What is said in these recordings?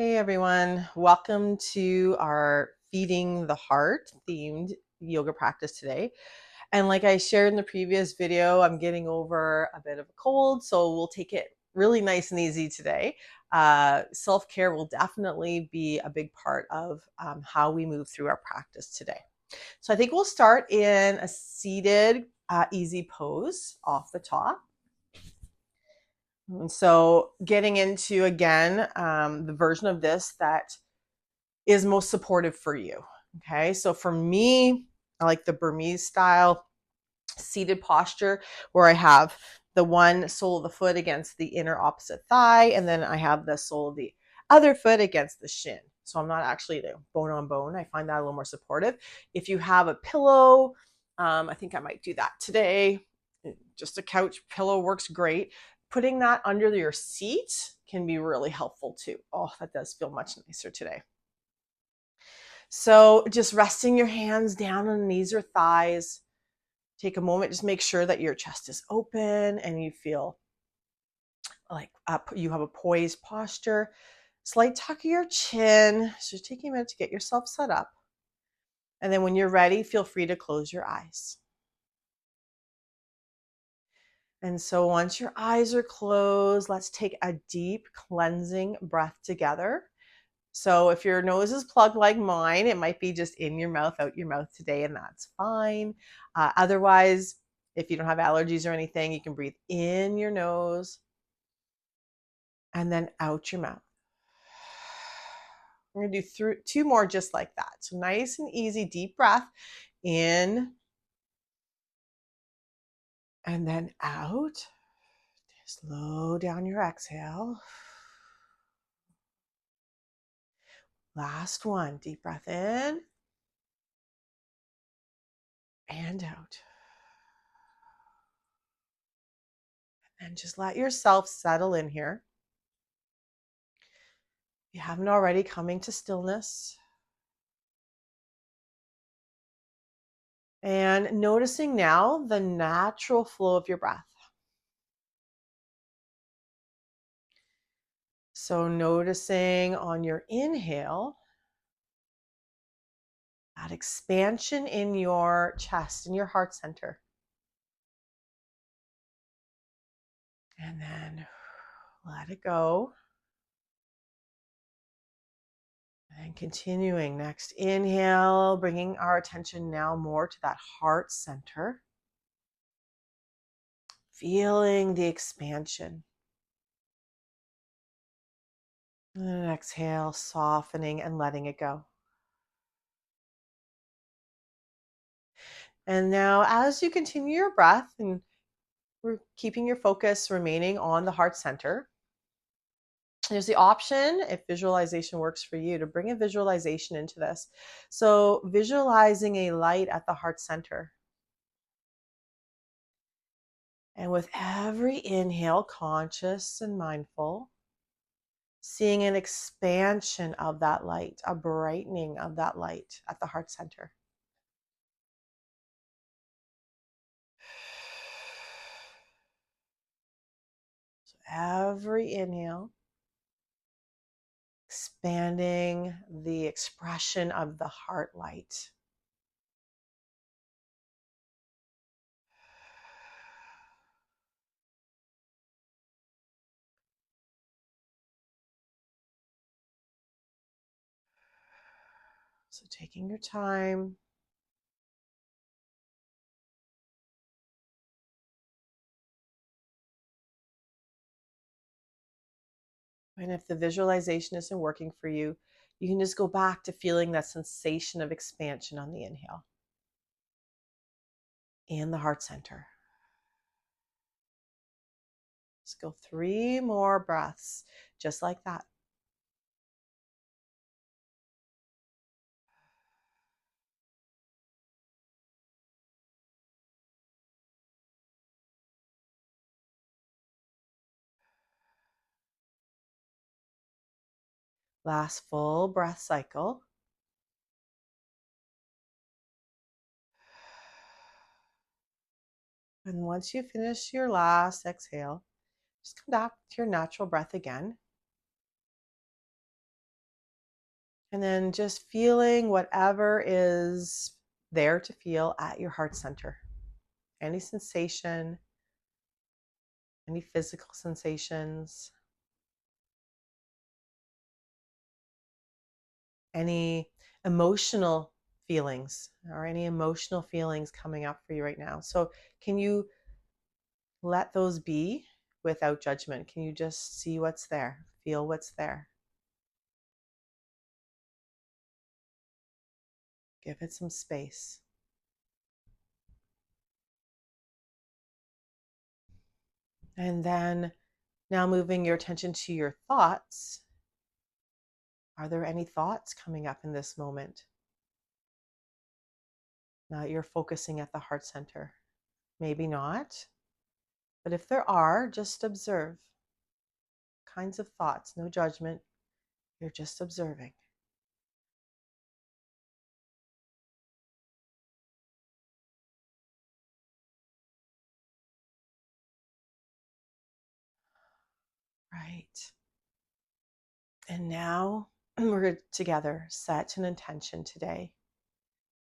Hey everyone, welcome to our Feeding the Heart themed yoga practice today. And like I shared in the previous video, I'm getting over a bit of a cold, so we'll take it really nice and easy today. Self-care will definitely be a big part of how we move through our practice today. So I think we'll start in a seated, easy pose off the top. And so getting into, again, the version of this that is most supportive for you. Okay, so for me, I like the Burmese style seated posture where I have the one sole of the foot against the inner opposite thigh, and then I have the sole of the other foot against the shin. So I'm not actually bone on bone. I find that a little more supportive. If you have a pillow, I think I might do that today. Just a couch pillow works great. Putting that under your seat can be really helpful too. Oh, that does feel much nicer today. So just resting your hands down on the knees or thighs. Take a moment, just make sure that your chest is open and you feel like you have a poised posture. Slight tuck of your chin. So just taking a minute to get yourself set up. And then when you're ready, feel free to close your eyes. And so once your eyes are closed, let's take a deep cleansing breath together. So if your nose is plugged like mine, it might be just in your mouth, out your mouth today, and that's fine. Otherwise, if you don't have allergies or anything, you can breathe in your nose and then out your mouth. We're going to do two more just like that. So nice and easy, deep breath in and then out. Slow down your exhale. Last one, deep breath in and out. And just let yourself settle in here. If you haven't already, coming to stillness. And noticing now the natural flow of your breath. So noticing on your inhale, that expansion in your chest, in your heart center. And then let it go. And continuing, next inhale, bringing our attention now more to that heart center. Feeling the expansion. And then exhale, softening and letting it go. And now as you continue your breath and we're keeping your focus remaining on the heart center, there's the option, if visualization works for you, to bring a visualization into this. So visualizing a light at the heart center. And with every inhale, conscious and mindful, seeing an expansion of that light, a brightening of that light at the heart center. So every inhale, expanding the expression of the heart light. So taking your time. And if the visualization isn't working for you, you can just go back to feeling that sensation of expansion on the inhale in the heart center. Let's go 3 more breaths, just like that. Last full breath cycle. And once you finish your last exhale, just come back to your natural breath again. And then just feeling whatever is there to feel at your heart center. Any sensation, any physical sensations, any emotional feelings, or any emotional feelings coming up for you right now. So, can you let those be without judgment? Can you just see what's there, feel what's there? Give it some space. And then now moving your attention to your thoughts. Are there any thoughts coming up in this moment? Now that you're focusing at the heart center. Maybe not. But if there are, just observe. Kinds of thoughts, no judgment. You're just observing. Right. And now we're together set an intention today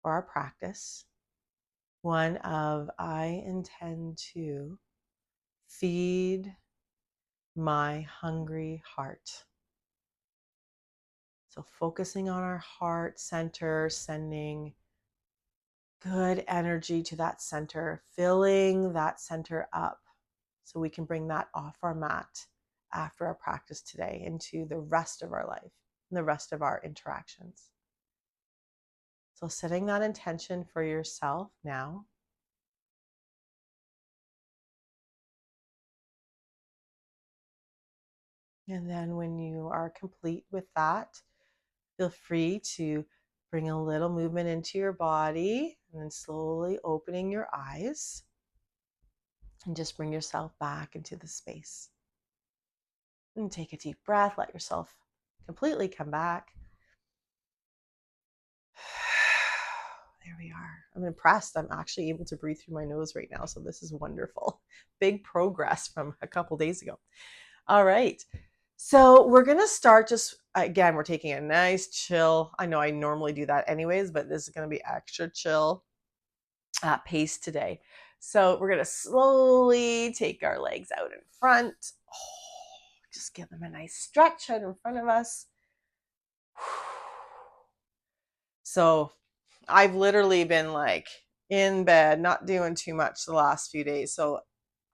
for our practice. One of I intend to feed my hungry heart. So focusing on our heart center, sending good energy to that center, filling that center up so we can bring that off our mat after our practice today into the rest of our life and the rest of our interactions. So setting that intention for yourself now. And then when you are complete with that, feel free to bring a little movement into your body and then slowly opening your eyes and just bring yourself back into the space. And take a deep breath, let yourself completely come back. There we are. I'm impressed. I'm actually able to breathe through my nose right now. So this is wonderful. Big progress from a couple days ago. All right. So we're going to start just, again, we're taking a nice chill. I know I normally do that anyways, but this is going to be extra chill pace today. So we're going to slowly take our legs out in front. Just give them a nice stretch out in front of us. So I've literally been like in bed, not doing too much the last few days. So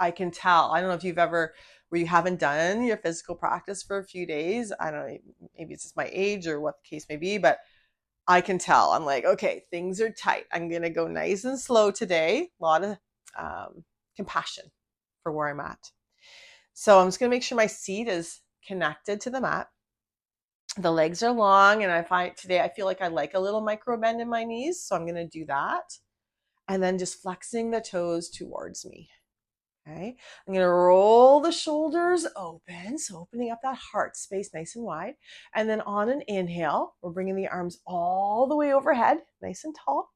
I can tell. I don't know if you've ever, where you haven't done your physical practice for a few days. I don't know, maybe it's just my age or what the case may be, but I can tell. I'm like, okay, things are tight. I'm going to go nice and slow today. A lot of compassion for where I'm at. So I'm just going to make sure my seat is connected to the mat. The legs are long, and today I feel like I like a little micro bend in my knees, so I'm going to do that. And then just flexing the toes towards me. Okay. I'm going to roll the shoulders open. So opening up that heart space nice and wide. And then on an inhale, we're bringing the arms all the way overhead, nice and tall.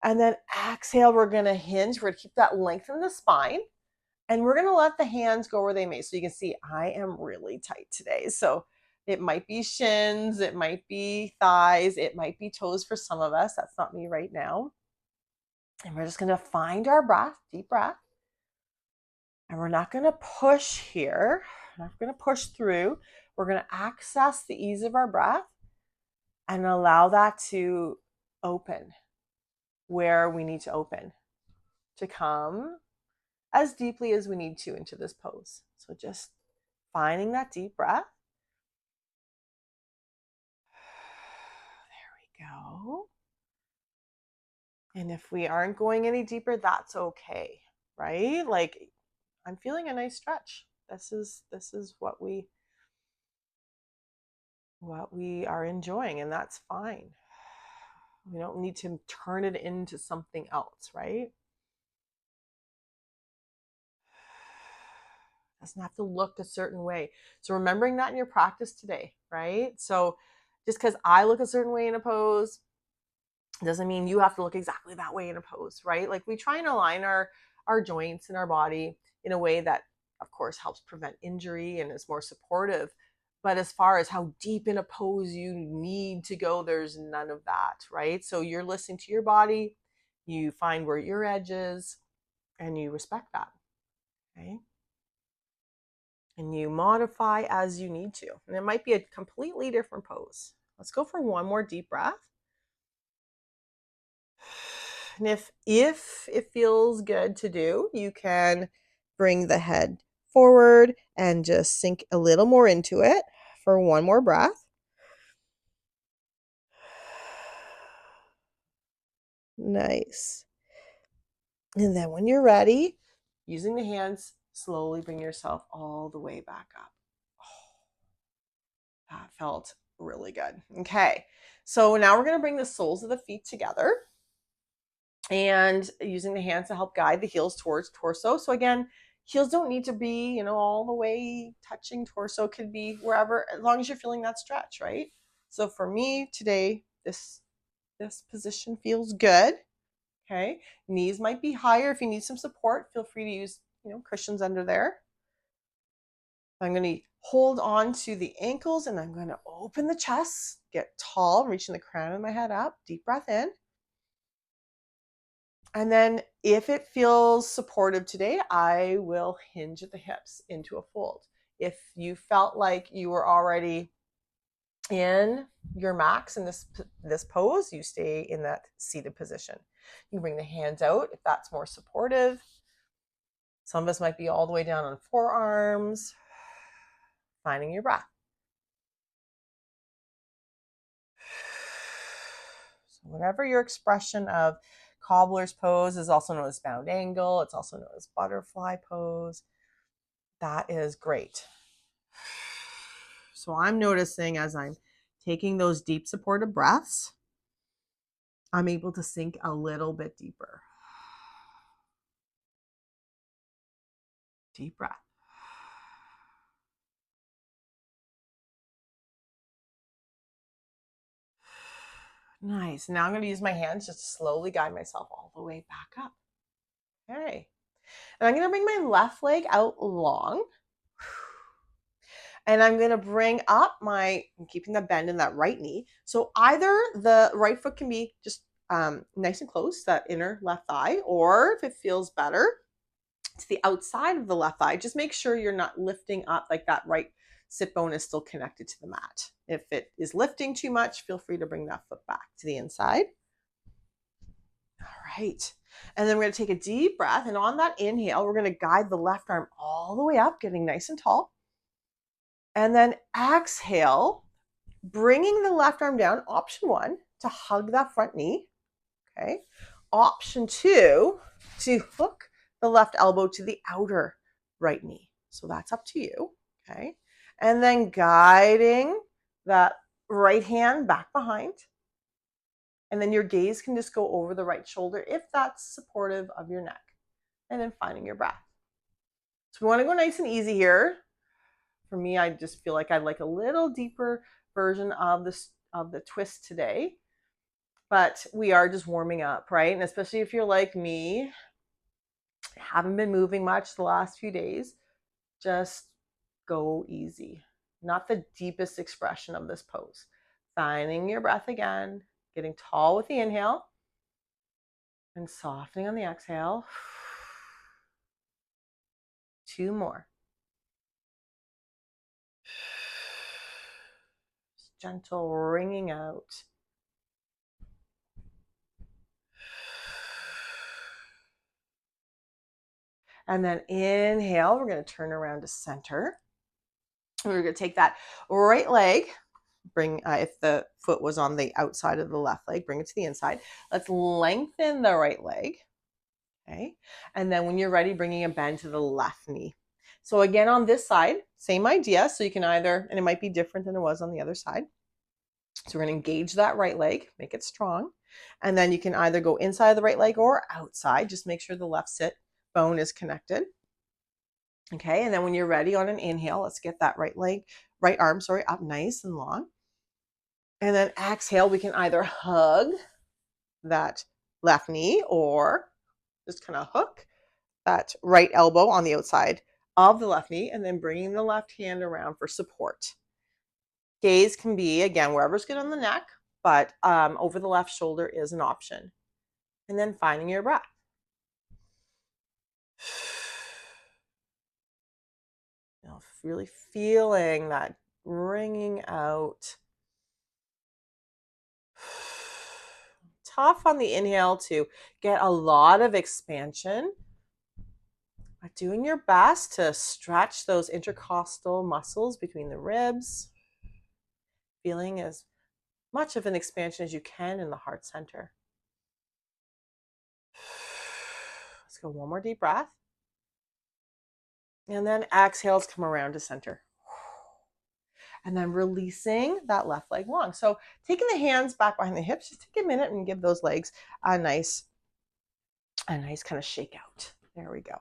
And then exhale, we're going to hinge. We're going to keep that length in the spine. And we're going to let the hands go where they may. So you can see I am really tight today. So it might be shins, it might be thighs, it might be toes for some of us. That's not me right now. And we're just going to find our breath, deep breath. And we're not going to push here. We're not going to push through. We're going to access the ease of our breath and allow that to open where we need to open, to come as deeply as we need to into this pose. So just finding that deep breath. There we go. And if we aren't going any deeper, that's okay, right? Like I'm feeling a nice stretch. This is what we are enjoying, and that's fine. We don't need to turn it into something else, right? It doesn't have to look a certain way. So remembering that in your practice today, right? So just because I look a certain way in a pose doesn't mean you have to look exactly that way in a pose, right? Like we try and align our joints in our body in a way that of course helps prevent injury and is more supportive. But as far as how deep in a pose you need to go, there's none of that, right? So you're listening to your body, you find where your edge is, and you respect that, okay? And you modify as you need to. And it might be a completely different pose. Let's go for one more deep breath. And if it feels good to do, you can bring the head forward and just sink a little more into it for one more breath. Nice. And then when you're ready, using the hands, slowly bring yourself all the way back up. Oh, that felt really good. Okay. So now we're going to bring the soles of the feet together and using the hands to help guide the heels towards torso. So again, heels don't need to be, all the way touching torso. It could be wherever, as long as you're feeling that stretch, right? So for me today, this position feels good. Okay. Knees might be higher. If you need some support, feel free to use, cushions under there. I'm going to hold on to the ankles and I'm going to open the chest, get tall, reaching the crown of my head up, deep breath in. And then if it feels supportive today, I will hinge at the hips into a fold. If you felt like you were already in your max in this pose, you stay in that seated position. You bring the hands out if that's more supportive. Some of us might be all the way down on forearms, finding your breath. So whatever your expression of cobbler's pose is also known as bound angle. It's also known as butterfly pose. That is great. So I'm noticing as I'm taking those deep supportive breaths, I'm able to sink a little bit deeper. Deep breath. Nice. Now I'm going to use my hands just to slowly guide myself all the way back up. Okay. And I'm going to bring my left leg out long. And I'm going to bring up I'm keeping the bend in that right knee. So either the right foot can be just nice and close, that inner left thigh, or if it feels better, to the outside of the left thigh, just make sure you're not lifting up, like that right sit bone is still connected to the mat. If it is lifting too much, feel free to bring that foot back to the inside. All right. And then we're going to take a deep breath. And on that inhale, we're going to guide the left arm all the way up, getting nice and tall. And then exhale, bringing the left arm down, option 1, to hug that front knee. Okay. Option 2, to hook the left elbow to the outer right knee. So that's up to you. Okay. And then guiding that right hand back behind. And then your gaze can just go over the right shoulder if that's supportive of your neck. And then finding your breath. So we want to go nice and easy here. For me, I just feel like I'd like a little deeper version of the twist today. But we are just warming up, right? And especially if you're like me, haven't been moving much the last few days, just go easy. Not the deepest expression of this pose. Finding your breath again, getting tall with the inhale, and softening on the exhale. 2 more. Just gentle wringing out. And then inhale, we're going to turn around to center. We're going to take that right leg, bring, if the foot was on the outside of the left leg, bring it to the inside. Let's lengthen the right leg. Okay. And then when you're ready, bringing a bend to the left knee. So again, on this side, same idea. So you can either, and it might be different than it was on the other side. So we're going to engage that right leg, make it strong. And then you can either go inside the right leg or outside. Just make sure the left sit bone is connected. Okay. And then when you're ready on an inhale, let's get that right arm, up nice and long. And then exhale, we can either hug that left knee or just kind of hook that right elbow on the outside of the left knee and then bringing the left hand around for support. Gaze can be, again, wherever's good on the neck, but over the left shoulder is an option. And then finding your breath. You know, really feeling that wringing out. Tough on the inhale to get a lot of expansion, but doing your best to stretch those intercostal muscles between the ribs, feeling as much of an expansion as you can in the heart center. Let's go one more deep breath. And then exhales, come around to center. And then releasing that left leg long. So taking the hands back behind the hips, just take a minute and give those legs a nice kind of shake out. There we go.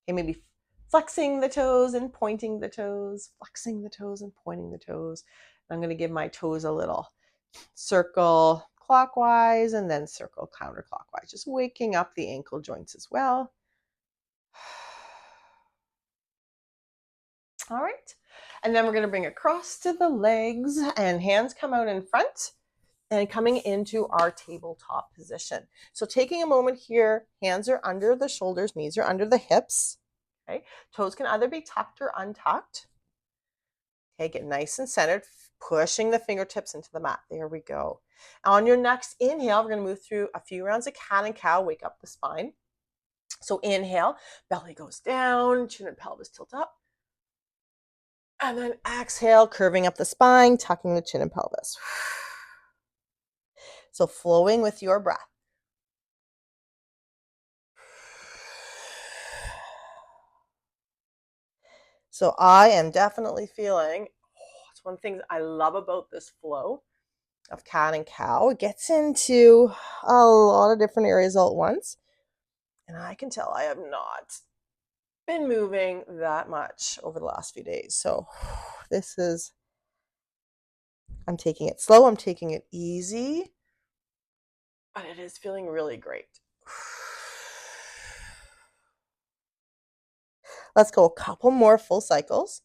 Okay, maybe flexing the toes and pointing the toes, flexing the toes and pointing the toes. I'm going to give my toes a little circle clockwise and then circle counterclockwise, just waking up the ankle joints as well. All right. And then we're going to bring across to the legs and hands come out in front and coming into our tabletop position. So taking a moment here, hands are under the shoulders, knees are under the hips. Okay. Toes can either be tucked or untucked. Okay, get nice and centered, pushing the fingertips into the mat. There we go. On your next inhale, we're going to move through a few rounds of cat and cow, wake up the spine. So inhale, belly goes down, chin and pelvis tilt up. And then exhale, curving up the spine, tucking the chin and pelvis. So flowing with your breath. So I am definitely feeling, it's one thing I love about this flow of cat and cow. It gets into a lot of different areas all at once. And I can tell I have not been moving that much over the last few days. So this is, I'm taking it slow, I'm taking it easy, but it is feeling really great. Let's go a couple more full cycles.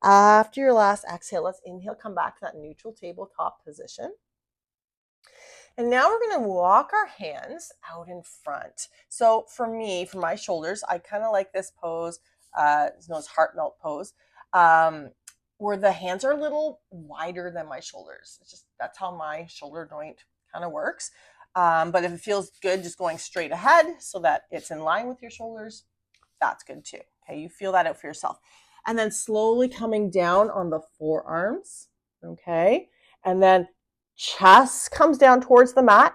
After your last exhale, let's inhale, come back to that neutral tabletop position. And now we're going to walk our hands out in front. So for me, for my shoulders, I kind of like this pose, it's known as heart melt pose, where the hands are a little wider than my shoulders. It's just, that's how my shoulder joint kind of works. But if it feels good, just going straight ahead so that it's in line with your shoulders, that's good too. Okay, you feel that out for yourself. And then slowly coming down on the forearms, okay? And then chest comes down towards the mat,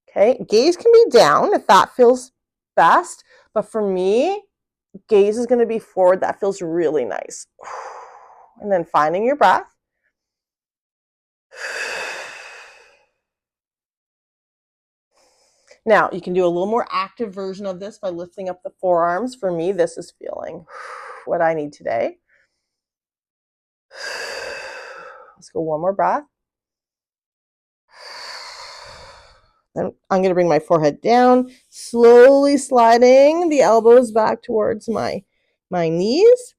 okay? Gaze can be down if that feels best, but for me, gaze is going to be forward. That feels really nice. And then finding your breath. Now, you can do a little more active version of this by lifting up the forearms. For me, this is feeling what I need today. Let's go one more breath. Then I'm going to bring my forehead down, slowly sliding the elbows back towards my knees.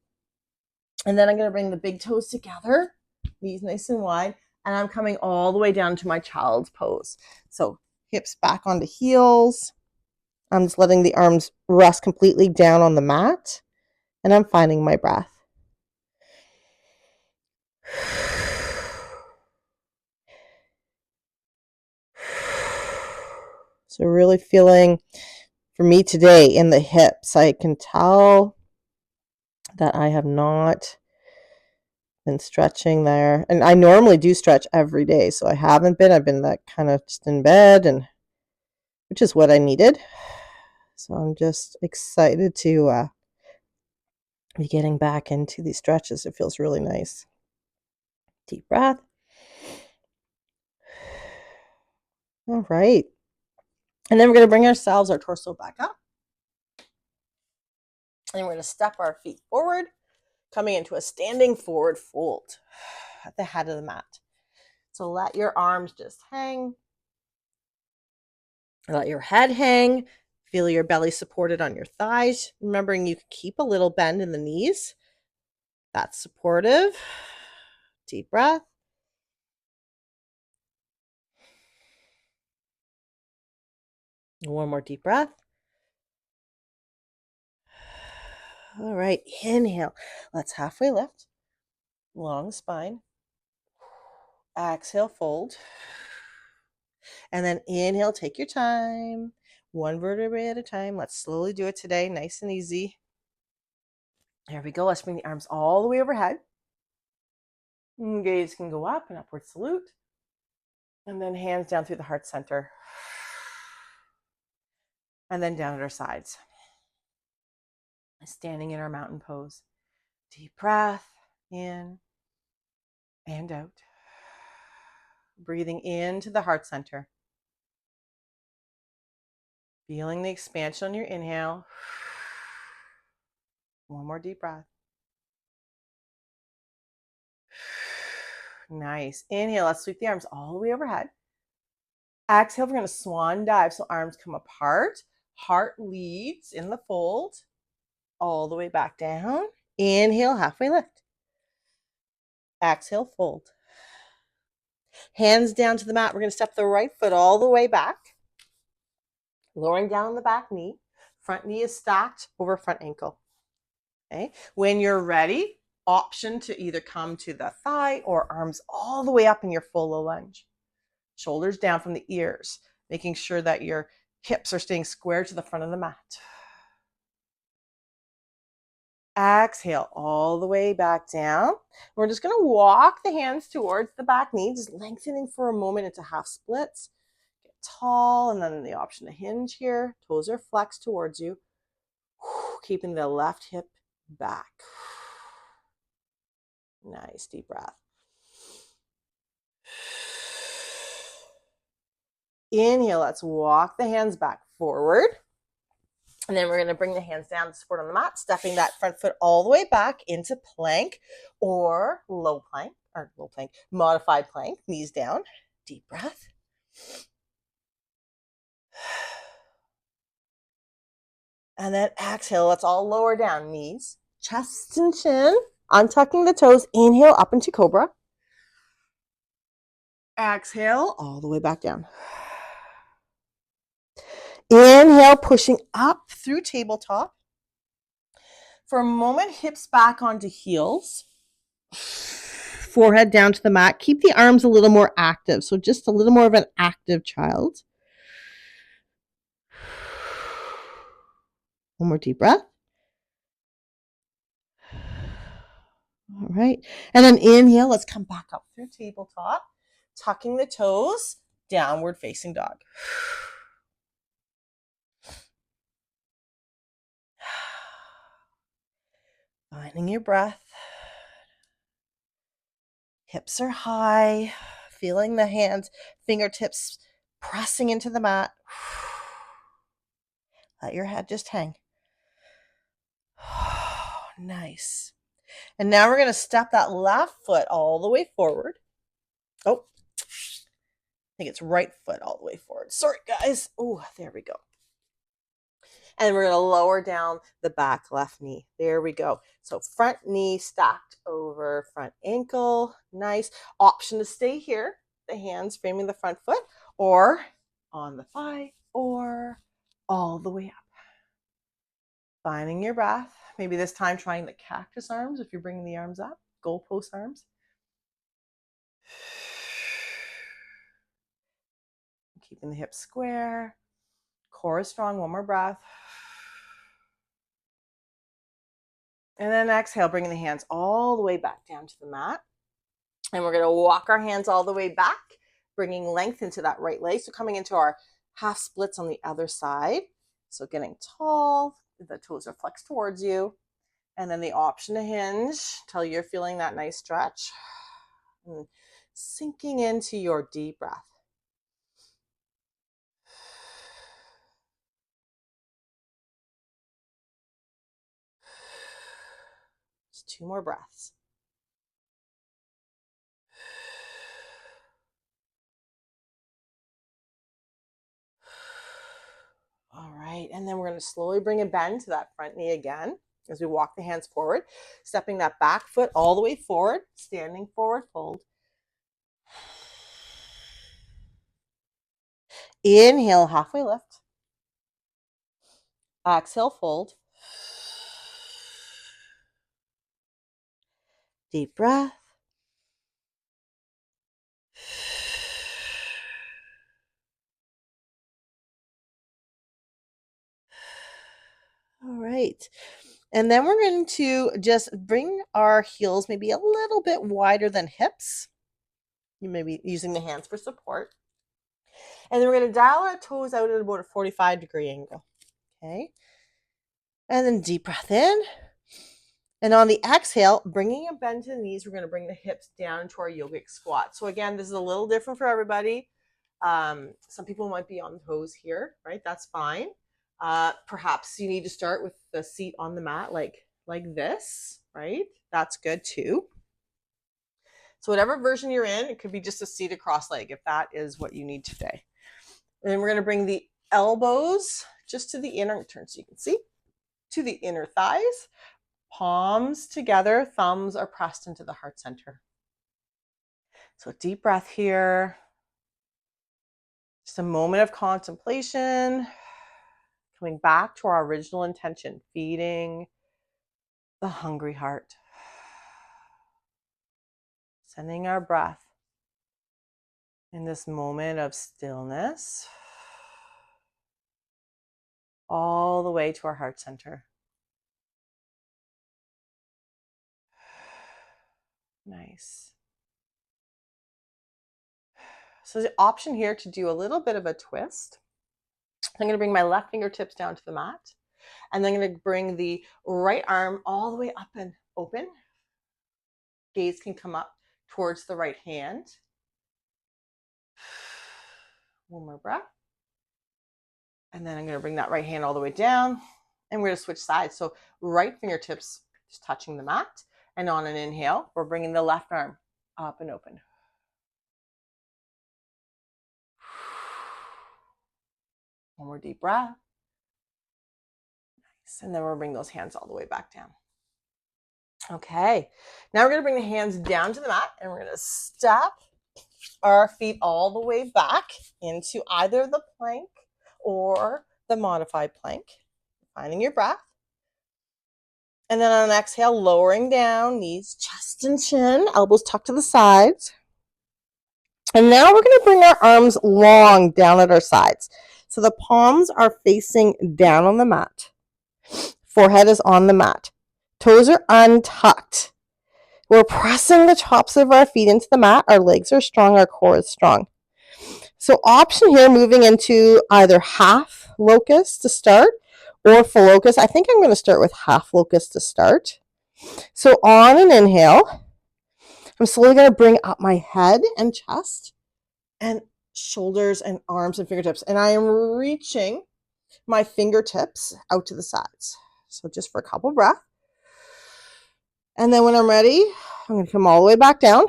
And then I'm going to bring the big toes together, knees nice and wide, and I'm coming all the way down to my child's pose. So hips back onto heels. I'm just letting the arms rest completely down on the mat, and I'm finding my breath. So really feeling, for me today, in the hips, I can tell that I have not been stretching there. And I normally do stretch every day, so I haven't been. I've been that kind of just in bed, and which is what I needed. So I'm just excited to be getting back into these stretches. It feels really nice. Deep breath. All right. And then we're going to bring ourselves, our torso back up. And we're going to step our feet forward, coming into a standing forward fold at the head of the mat. So let your arms just hang. Let your head hang. Feel your belly supported on your thighs. Remembering you can keep a little bend in the knees. That's supportive. Deep breath. One more deep breath. All right, inhale. Let's halfway lift. Long spine. Exhale, fold. And then inhale, take your time. One vertebrae at a time. Let's slowly do it today, nice and easy. There we go. Let's bring the arms all the way overhead. Gaze can go up, and upward salute. And then hands down through the heart center. And then down at our sides. Standing in our mountain pose. Deep breath in and out. Breathing into the heart center. Feeling the expansion on your inhale. One more deep breath. Nice. Inhale, let's sweep the arms all the way overhead. Exhale, we're going to swan dive. So arms come apart. Heart leads in the fold. All the way back down. Inhale, halfway lift. Exhale, fold. Hands down to the mat. We're going to step the right foot all the way back. Lowering down on the back knee. Front knee is stacked over front ankle. Okay. When you're ready, option to either come to the thigh or arms all the way up in your full low lunge. Shoulders down from the ears, making sure that your hips are staying square to the front of the mat. Exhale all the way back down. We're just going to walk the hands towards the back knee, just lengthening for a moment into half splits. Get tall, and then the option to hinge here. Toes are flexed towards you. Keeping the left hip back. Nice, deep breath. Inhale, let's walk the hands back forward. And then we're going to bring the hands down to support on the mat, stepping that front foot all the way back into plank or modified plank, knees down. Deep breath. And then exhale, let's all lower down, knees, chest and chin, untucking the toes. Inhale up into cobra. Exhale all the way back down. Inhale, pushing up through tabletop. For a moment, hips back onto heels. Forehead down to the mat. Keep the arms a little more active. So just a little more of an active child. One more deep breath. All right. And then inhale. Let's come back up through tabletop. Tucking the toes. Downward facing dog. Finding your breath. Hips are high. Feeling the hands, fingertips pressing into the mat. Let your head just hang. Nice. And now we're going to step that left foot all the way forward. Oh, I think it's right foot all the way forward. Sorry, guys. Oh, there we go. And we're going to lower down the back left knee. There we go. So front knee stacked over front ankle. Nice. Option to stay here. The hands framing the front foot or on the thigh or all the way up. Finding your breath. Maybe this time trying the cactus arms if you're bringing the arms up. Goalpost arms. Keeping the hips square. Core is strong. One more breath. And then exhale, bringing the hands all the way back down to the mat. And we're going to walk our hands all the way back, bringing length into that right leg. So coming into our half splits on the other side. So getting tall, the toes are flexed towards you. And then the option to hinge till you're feeling that nice stretch. And sinking into your deep breath. Just 2 more breaths. All right, and then we're going to slowly bring a bend to that front knee again as we walk the hands forward, stepping that back foot all the way forward, standing forward fold. Inhale, halfway lift. Exhale, fold. Deep breath. All right. And then we're going to just bring our heels maybe a little bit wider than hips. You may be using the hands for support. And then we're going to dial our toes out at about a 45-degree angle. Okay. And then deep breath in. And on the exhale, bringing a bend to the knees, we're going to bring the hips down to our yogic squat. So again, this is a little different for everybody. Some people might be on toes here, right? That's fine. Perhaps you need to start with the seat on the mat like this, right? That's good too. So whatever version you're in, it could be just a seated cross leg if that is what you need today. And then we're going to bring the elbows just to the inner, turn so you can see, to the inner thighs. Palms together, thumbs are pressed into the heart center. So deep breath here. Just a moment of contemplation. Coming back to our original intention, feeding the hungry heart. Sending our breath in this moment of stillness all the way to our heart center. Nice. So the option here to do a little bit of a twist. I'm going to bring my left fingertips down to the mat. And then I'm going to bring the right arm all the way up and open. Gaze can come up towards the right hand. One more breath. And then I'm going to bring that right hand all the way down. And we're going to switch sides. So right fingertips just touching the mat. And on an inhale, we're bringing the left arm up and open. One more deep breath. Nice. And then we'll bring those hands all the way back down. Okay. Now we're going to bring the hands down to the mat and we're going to step our feet all the way back into either the plank or the modified plank. Finding your breath. And then on an exhale, lowering down, knees, chest and chin, elbows tucked to the sides. And now we're going to bring our arms long down at our sides. So the palms are facing down on the mat. Forehead is on the mat. Toes are untucked. We're pressing the tops of our feet into the mat. Our legs are strong. Our core is strong. So option here, moving into either half locust to start or full locust. I think I'm going to start with half locust to start. So on an inhale, I'm slowly going to bring up my head and chest and shoulders and arms and fingertips. And I am reaching my fingertips out to the sides. So just for a couple breaths. And then when I'm ready, I'm going to come all the way back down.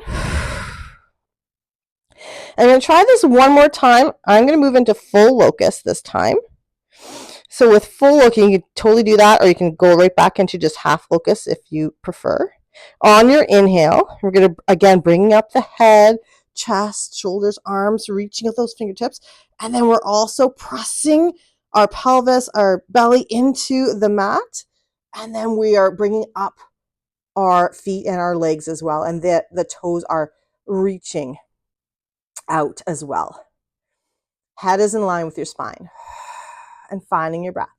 I'm going to try this one more time. I'm going to move into full locust this time. So with full locust, you can totally do that, or you can go right back into just half locust if you prefer. On your inhale, we're going to, again, bringing up the head, chest, shoulders, arms, reaching out those fingertips. And then we're also pressing our pelvis, our belly into the mat. And then we are bringing up our feet and our legs as well. And the toes are reaching out as well. Head is in line with your spine. And finding your breath.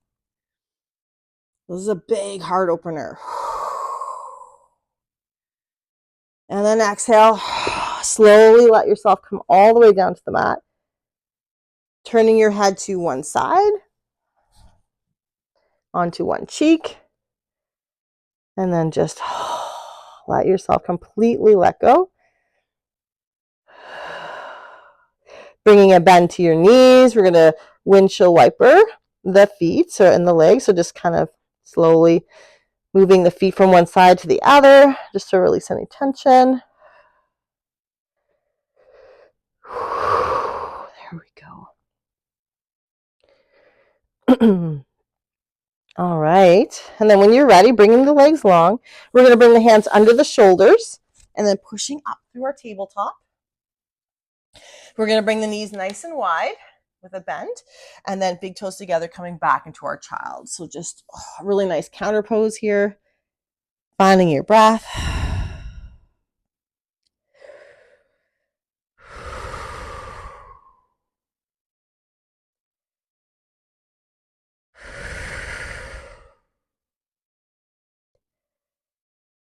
This is a big heart opener. And then exhale. Slowly let yourself come all the way down to the mat. Turning your head to one side. Onto one cheek. And then just let yourself completely let go. Bringing a bend to your knees. We're going to windshield wiper the feet and the legs. So just kind of slowly moving the feet from one side to the other, just to release any tension. There we go. All right. And then when you're ready, bringing the legs long, we're going to bring the hands under the shoulders and then pushing up through our tabletop. We're going to bring the knees nice and wide with a bend and then big toes together coming back into our child. So just a really nice counter pose here. Finding your breath.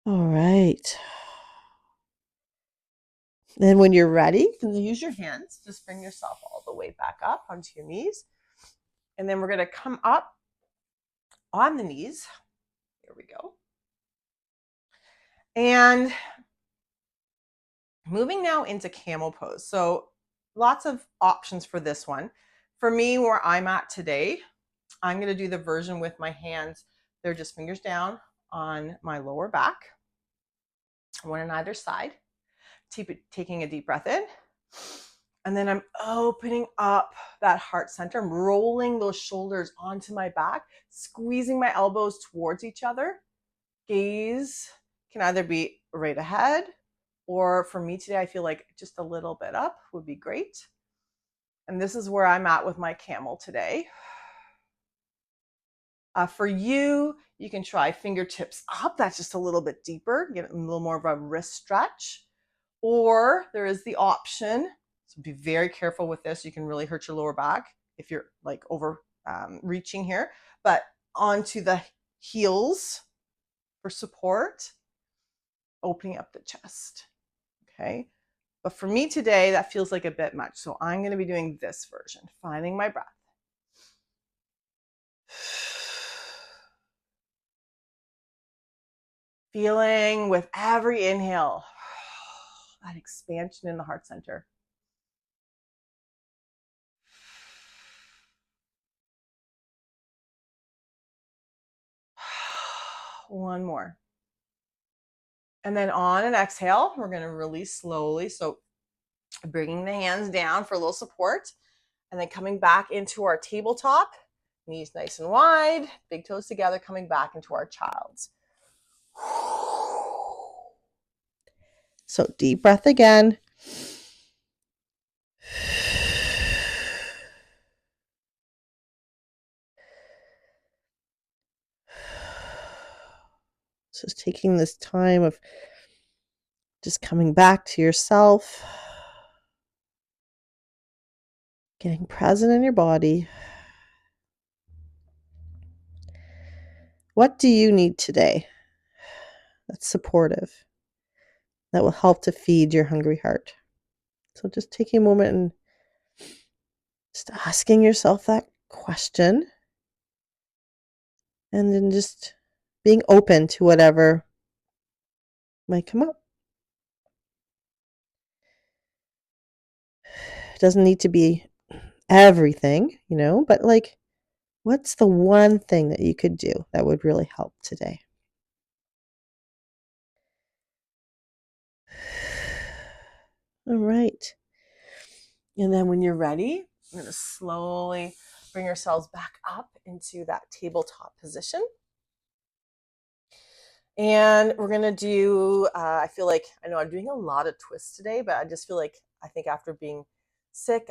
All right. Then when you're ready, you can use your hands. Just bring yourself all the way back up onto your knees. And then we're going to come up on the knees. Here we go. And moving now into camel pose. So lots of options for this one. For me, where I'm at today, I'm going to do the version with my hands. They're just fingers down on my lower back, one on either side. Taking a deep breath in. And then I'm opening up that heart center. I'm rolling those shoulders onto my back, squeezing my elbows towards each other. Gaze can either be right ahead, or for me today, I feel like just a little bit up would be great. And this is where I'm at with my camel today. For you, you can try fingertips up. That's just a little bit deeper, get a little more of a wrist stretch. Or there is the option, so be very careful with this. You can really hurt your lower back if you're like over reaching here, but onto the heels for support, opening up the chest. Okay. But for me today, that feels like a bit much. So I'm going to be doing this version, finding my breath. Feeling with every inhale, that expansion in the heart center. One more. And then on an exhale, we're going to release slowly. So bringing the hands down for a little support and then coming back into our tabletop, knees nice and wide, big toes together, coming back into our child's. So deep breath again. So taking this time of just coming back to yourself, getting present in your body. What do you need today that's supportive, that will help to feed your hungry heart? So just taking a moment and just asking yourself that question and then just being open to whatever might come up. It doesn't need to be everything, but like, what's the one thing that you could do that would really help today? All right. And then when you're ready, I'm going to slowly bring yourselves back up into that tabletop position. And we're going to do, I feel like, I know I'm doing a lot of twists today, but I just feel like, I think after being sick,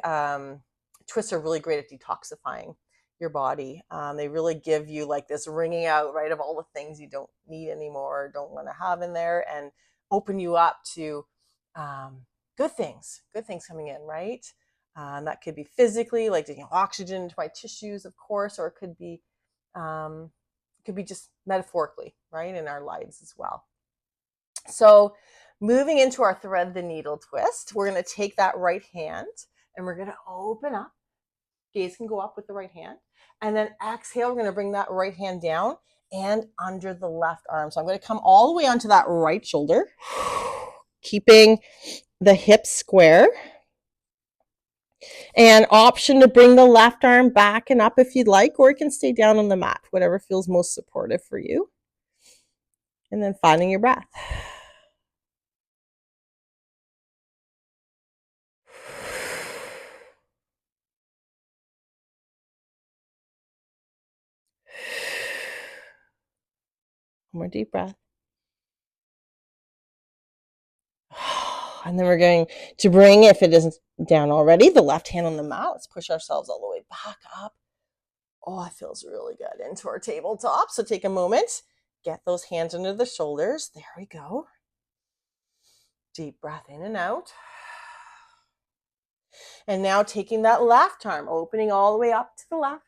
twists are really great at detoxifying your body. They really give you like this wringing out, right, of all the things you don't need anymore, don't want to have in there, and open you up to good things coming in, right? That could be physically, like taking oxygen into my tissues, of course, or it could be just metaphorically, right, in our lives as well. So moving into our thread the needle twist, we're going to take that right hand and we're going to open up. Gaze can go up with the right hand. And then exhale, we're going to bring that right hand down and under the left arm. So I'm going to come all the way onto that right shoulder, keeping the hips square. And option to bring the left arm back and up if you'd like, or you can stay down on the mat, whatever feels most supportive for you. And then finding your breath. One more deep breath. And then we're going to bring, if it isn't down already, the left hand on the mat. Let's push ourselves all the way back up. Oh, it feels really good into our tabletop. So take a moment, get those hands under the shoulders. There we go. Deep breath in and out. And now taking that left arm, opening all the way up to the left.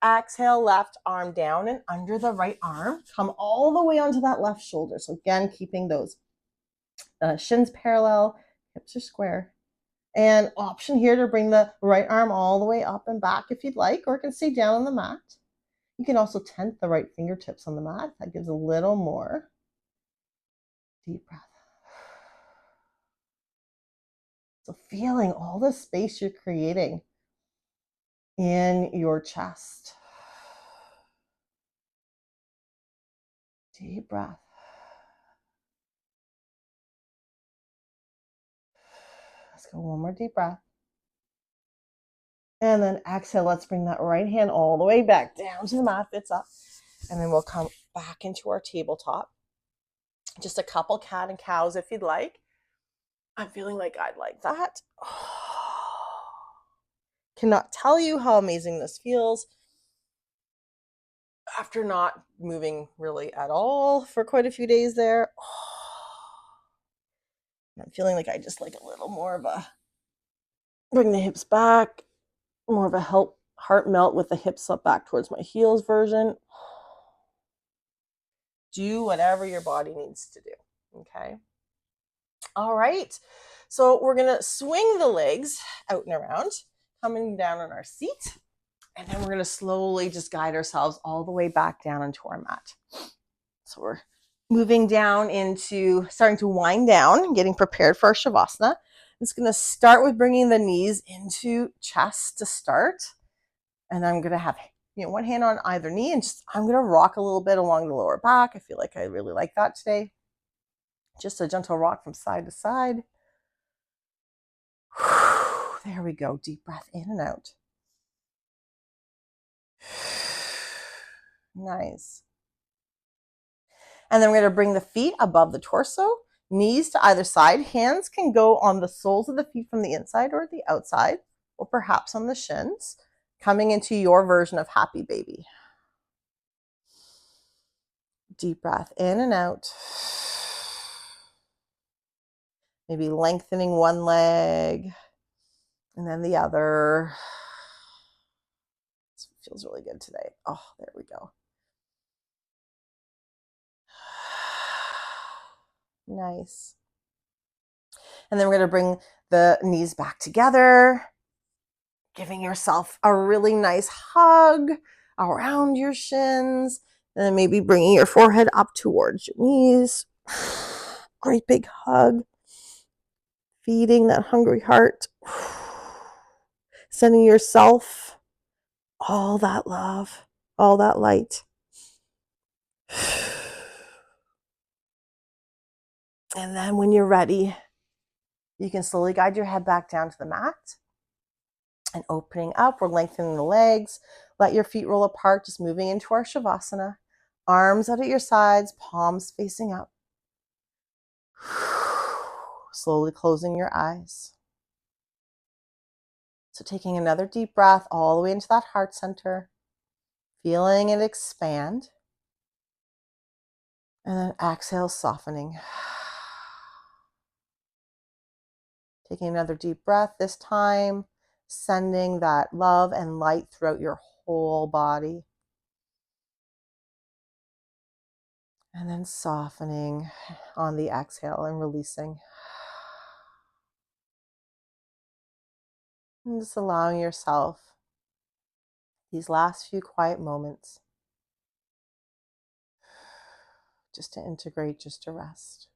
Exhale, left arm down and under the right arm. Come all the way onto that left shoulder. So again, keeping those shins parallel, hips are square. And option here to bring the right arm all the way up and back if you'd like, or it can stay down on the mat. You can also tent the right fingertips on the mat. That gives a little more. Deep breath. So feeling all the space you're creating in your chest. Deep breath. Let's go one more deep breath. And then exhale, let's bring that right hand all the way back down to the mat, fits up. And then we'll come back into our tabletop. Just a couple cat and cows if you'd like. I'm feeling like I'd like that. Cannot tell you how amazing this feels after not moving really at all for quite a few days there. I'm feeling like I just like a little more of a bring the hips back, more of a heart melt with the hips up back towards my heels version. Do whatever your body needs to do. Okay. All right. So we're going to swing the legs out and around, coming down on our seat. And then we're going to slowly just guide ourselves all the way back down into our mat. So we're moving down into starting to wind down, getting prepared for our Shavasana. I'm just going to start with bringing the knees into chest to start. And I'm going to have one hand on either knee and I'm going to rock a little bit along the lower back. I feel like I really like that today. Just a gentle rock from side to side. There we go. Deep breath in and out. Nice. And then we're going to bring the feet above the torso, knees to either side. Hands can go on the soles of the feet from the inside or the outside, or perhaps on the shins, coming into your version of happy baby. Deep breath in and out. Maybe lengthening one leg and then the other. This feels really good today. Oh, there we go. Nice. And then we're going to bring the knees back together, giving yourself a really nice hug around your shins, and then maybe bringing your forehead up towards your knees. Great big hug. Feeding that hungry heart. Sending yourself all that love, all that light. And then when you're ready, you can slowly guide your head back down to the mat. And opening up, we're lengthening the legs. Let your feet roll apart, just moving into our Shavasana. Arms out at your sides, palms facing up. Slowly closing your eyes. So taking another deep breath all the way into that heart center. Feeling it expand. And then exhale, softening. Taking another deep breath, this time sending that love and light throughout your whole body. And then softening on the exhale and releasing. And just allowing yourself these last few quiet moments just to integrate, just to rest.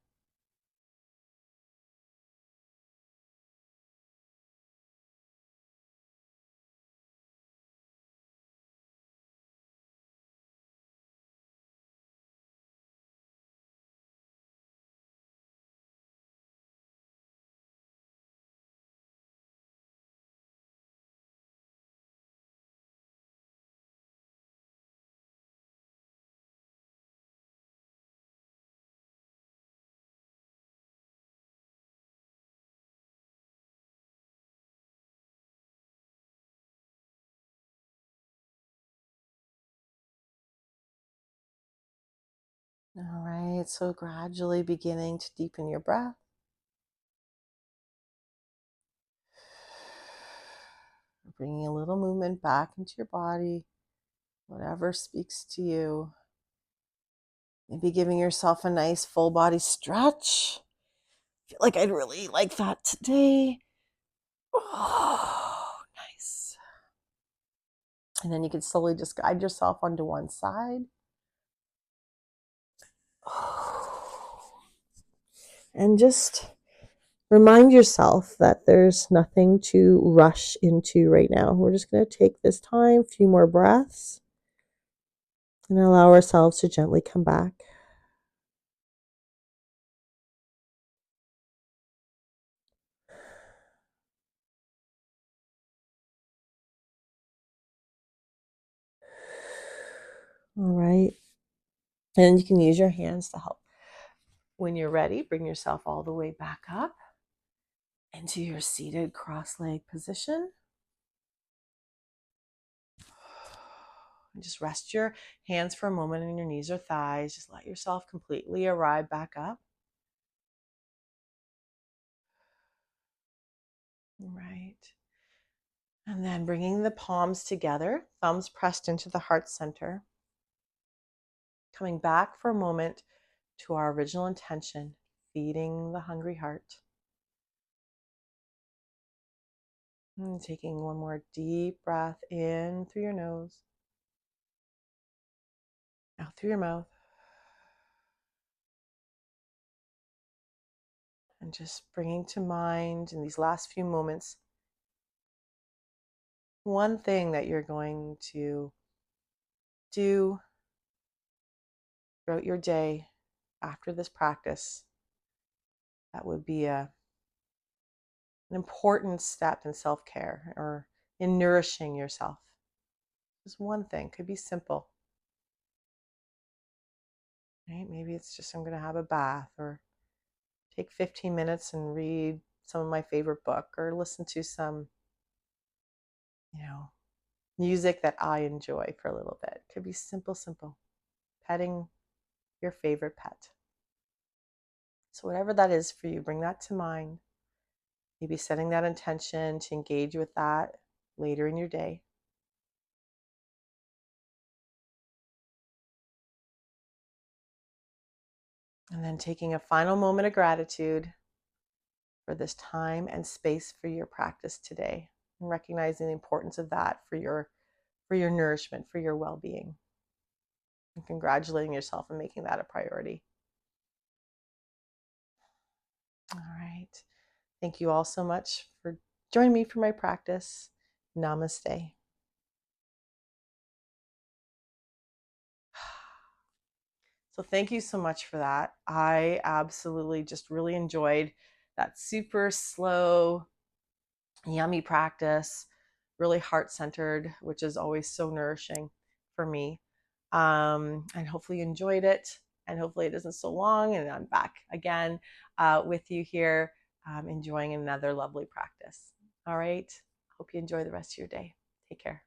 All right, so gradually beginning to deepen your breath. Bringing a little movement back into your body, whatever speaks to you. Maybe giving yourself a nice full body stretch. I feel like I'd really like that today. Oh, nice. And then you can slowly just guide yourself onto one side. And just remind yourself that there's nothing to rush into right now. We're just going to take this time, a few more breaths, and allow ourselves to gently come back. All right. And you can use your hands to help. When you're ready, bring yourself all the way back up into your seated cross-legged position. And just rest your hands for a moment on your knees or thighs. Just let yourself completely arrive back up. All right. And then bringing the palms together, thumbs pressed into the heart center. Coming back for a moment to our original intention, feeding the hungry heart. And taking one more deep breath in through your nose, out through your mouth. And just bringing to mind in these last few moments one thing that you're going to do throughout your day after this practice that would be an important step in self-care or in nourishing yourself. Just one thing, could be simple. Right? Maybe it's just I'm going to have a bath or take 15 minutes and read some of my favorite book or listen to some, music that I enjoy for a little bit. Could be simple, simple. Petting your favorite pet. So whatever that is for you, bring that to mind. Maybe setting that intention to engage with that later in your day. And then taking a final moment of gratitude for this time and space for your practice today, and recognizing the importance of that for your nourishment, for your well-being, and congratulating yourself on making that a priority. All right. Thank you all so much for joining me for my practice. Namaste. So thank you so much for that. I absolutely just really enjoyed that super slow, yummy practice, really heart-centered, which is always so nourishing for me. And hopefully you enjoyed it, and hopefully it isn't so long and I'm back again with you here, enjoying another lovely practice. All right. Hope you enjoy the rest of your day. Take care.